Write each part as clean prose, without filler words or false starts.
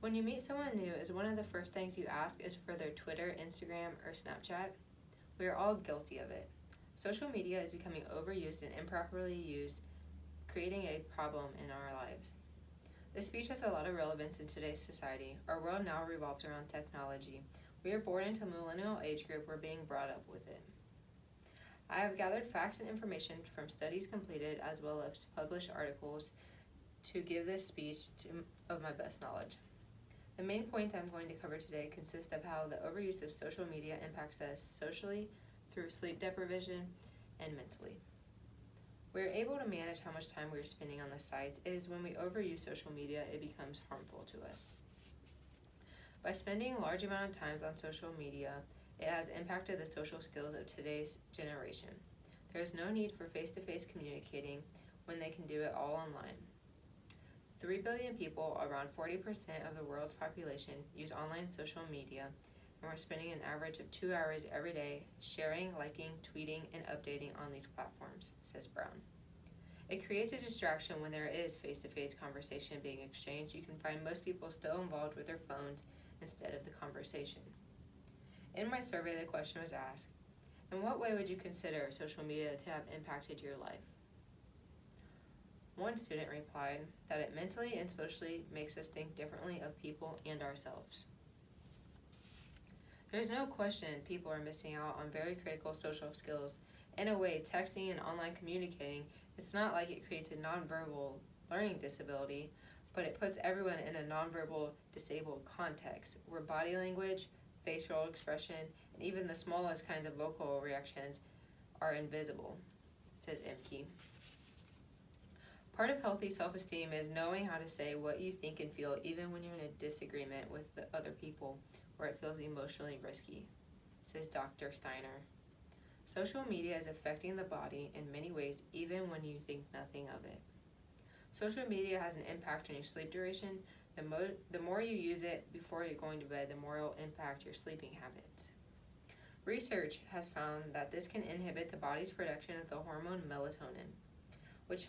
When you meet someone new, is one of the first things you ask is for their Twitter, Instagram, or Snapchat? We are all guilty of it. Social media is becoming overused and improperly used, creating a problem in our lives. This speech has a lot of relevance in today's society. Our world now revolves around technology. We are born into a millennial age group. We're being brought up with it. I have gathered facts and information from studies completed as well as published articles to give this speech of my best knowledge. The main point I'm going to cover today consists of how the overuse of social media impacts us socially, through sleep deprivation, and mentally. We are able to manage how much time we are spending on the sites. It is when we overuse social media it becomes harmful to us. By spending a large amount of time on social media, it has impacted the social skills of today's generation. There is no need for face-to-face communicating when they can do it all online. 3 billion people, around 40% of the world's population, use online social media, and we're spending an average of 2 hours every day sharing, liking, tweeting, and updating on these platforms, says Brown. It creates a distraction when there is face-to-face conversation being exchanged. You can find most people still involved with their phones instead of the conversation. In my survey, the question was asked, in what way would you consider social media to have impacted your life? One student replied that it mentally and socially makes us think differently of people and ourselves. There's no question people are missing out on very critical social skills. In a way, texting and online communicating, it's not like it creates a nonverbal learning disability, but it puts everyone in a nonverbal disabled context where body language, facial expression, and even the smallest kinds of vocal reactions are invisible, says Imke. Part of healthy self-esteem is knowing how to say what you think and feel even when you're in a disagreement with the other people where it feels emotionally risky, says Dr. Steiner. Social media is affecting the body in many ways even when you think nothing of it. Social media has an impact on your sleep duration. The more you use it before you're going to bed, the more it will impact your sleeping habits. Research has found that this can inhibit the body's production of the hormone melatonin, which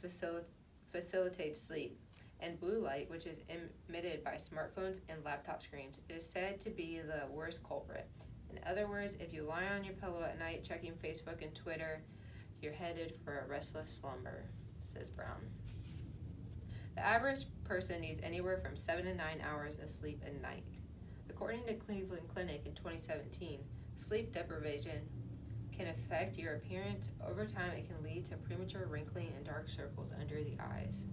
facilitates sleep, and blue light, which is emitted by smartphones and laptop screens. It is said to be the worst culprit. In other words, if you lie on your pillow at night checking Facebook and Twitter, you're headed for a restless slumber, says Brown. The average person needs anywhere from 7 to 9 hours of sleep a night. According to Cleveland Clinic in 2017, sleep deprivation can affect your appearance. Over time, it can lead to premature wrinkling and dark circles under the eyes.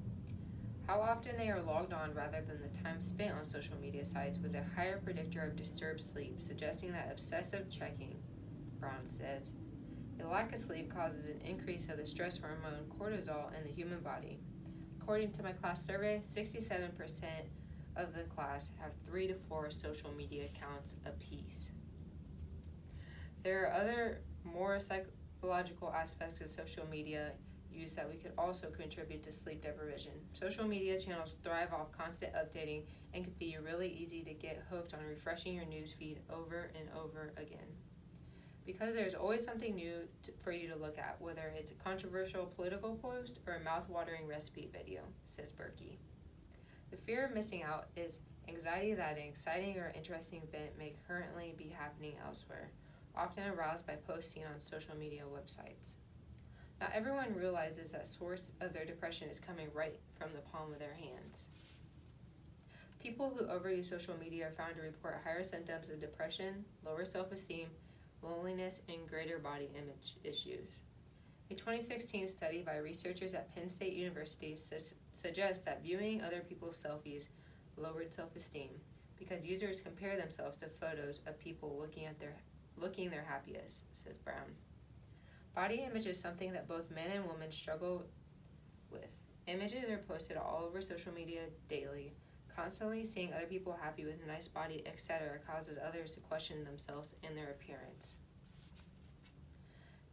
How often they are logged on rather than the time spent on social media sites was a higher predictor of disturbed sleep, suggesting that obsessive checking, Brown says. A lack of sleep causes an increase of the stress hormone cortisol in the human body. According to my class survey, 67% of the class have 3 to 4 social media accounts apiece. There are other more psychological aspects of social media use that we could also contribute to sleep deprivation. Social media channels thrive off constant updating and can be really easy to get hooked on refreshing your news feed over and over again. Because there's always something new for you to look at, whether it's a controversial political post or a mouth-watering recipe video, says Berkey. The fear of missing out is anxiety that an exciting or interesting event may currently be happening elsewhere, often aroused by posts seen on social media websites. Not everyone realizes that source of their depression is coming right from the palm of their hands. People who overuse social media are found to report higher symptoms of depression, lower self-esteem, loneliness, and greater body image issues. A 2016 study by researchers at Penn State University suggests that viewing other people's selfies lowered self-esteem because users compare themselves to photos of people looking their happiest, says Brown. Body image is something that both men and women struggle with. Images are posted all over social media daily. Constantly seeing other people happy with a nice body, etc., causes others to question themselves and their appearance.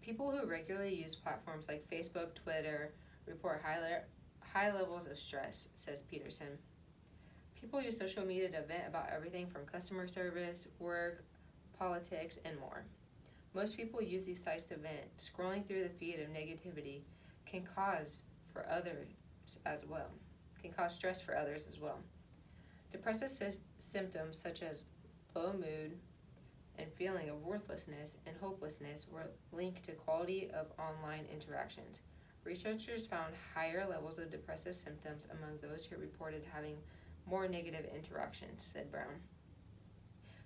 People who regularly use platforms like Facebook, Twitter, report high levels of stress, says Peterson. People use social media to vent about everything from customer service, work, politics, and more. Most people use these sites to vent. Scrolling through the feed of negativity can cause stress for others as well. Depressive symptoms such as low mood and feeling of worthlessness and hopelessness were linked to quality of online interactions. Researchers found higher levels of depressive symptoms among those who reported having more negative interactions, said Brown.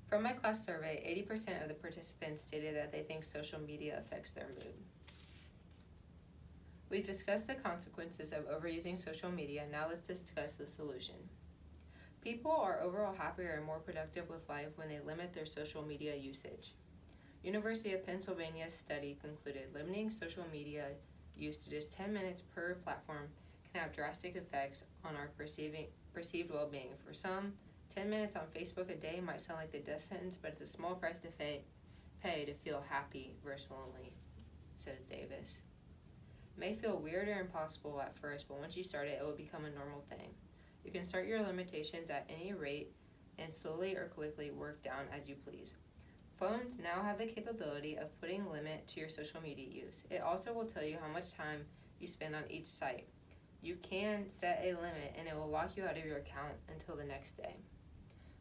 From my class survey, 80% of the participants stated that they think social media affects their mood. We've discussed the consequences of overusing social media. Now let's discuss the solution. People are overall happier and more productive with life when they limit their social media usage. University of Pennsylvania study concluded limiting social media use to just 10 minutes per platform can have drastic effects on our perceived well-being. For some, 10 minutes on Facebook a day might sound like the death sentence, but it's a small price to pay to feel happy versus lonely, says Davis. It may feel weird or impossible at first, but once you start it will become a normal thing. You can start your limitations at any rate and slowly or quickly work down as you please. Phones now have the capability of putting a limit to your social media use. It also will tell you how much time you spend on each site. You can set a limit and it will lock you out of your account until the next day.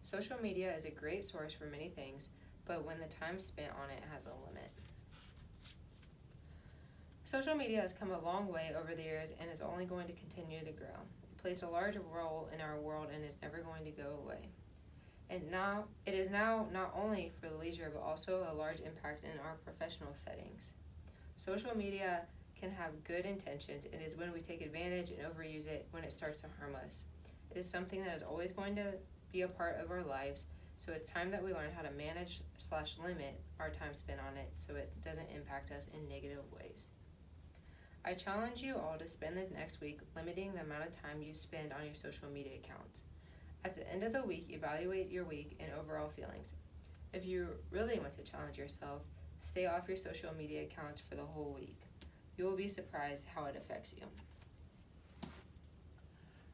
Social media is a great source for many things, but when the time spent on it has a limit. Social media has come a long way over the years and is only going to continue to grow. It plays a large role in our world and is never going to go away. And now, it is now not only for the leisure, but also a large impact in our professional settings. Social media can have good intentions. It is when we take advantage and overuse it when it starts to harm us. It is something that is always going to be a part of our lives, so it's time that we learn how to manage/limit our time spent on it so it doesn't impact us in negative ways. I challenge you all to spend the next week limiting the amount of time you spend on your social media accounts. At the end of the week, evaluate your week and overall feelings. If you really want to challenge yourself, stay off your social media accounts for the whole week. You will be surprised how it affects you.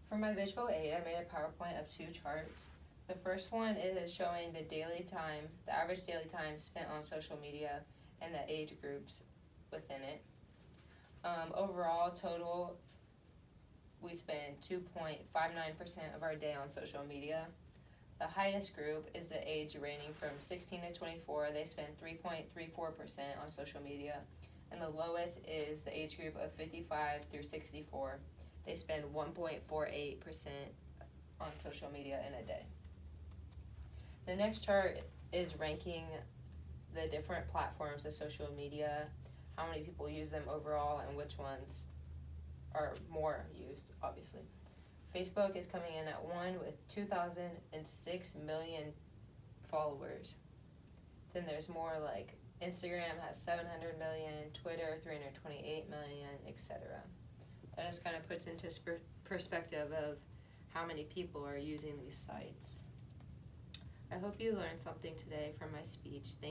For my visual aid, I made a PowerPoint of 2 charts. The first one is showing the average daily time spent on social media and the age groups within it. Overall, total, we spend 2.59% of our day on social media. The highest group is the age ranging from 16 to 24. They spend 3.34% on social media. And the lowest is the age group of 55 through 64. They spend 1.48% on social media in a day. The next chart is ranking the different platforms of social media, how many people use them overall, and which ones are more used, obviously. Facebook is coming in at 1 with 2,006 million followers. Then there's more like Instagram has 700 million, Twitter 328 million, etc. That just kind of puts into perspective of how many people are using these sites. I hope you learned something today from my speech.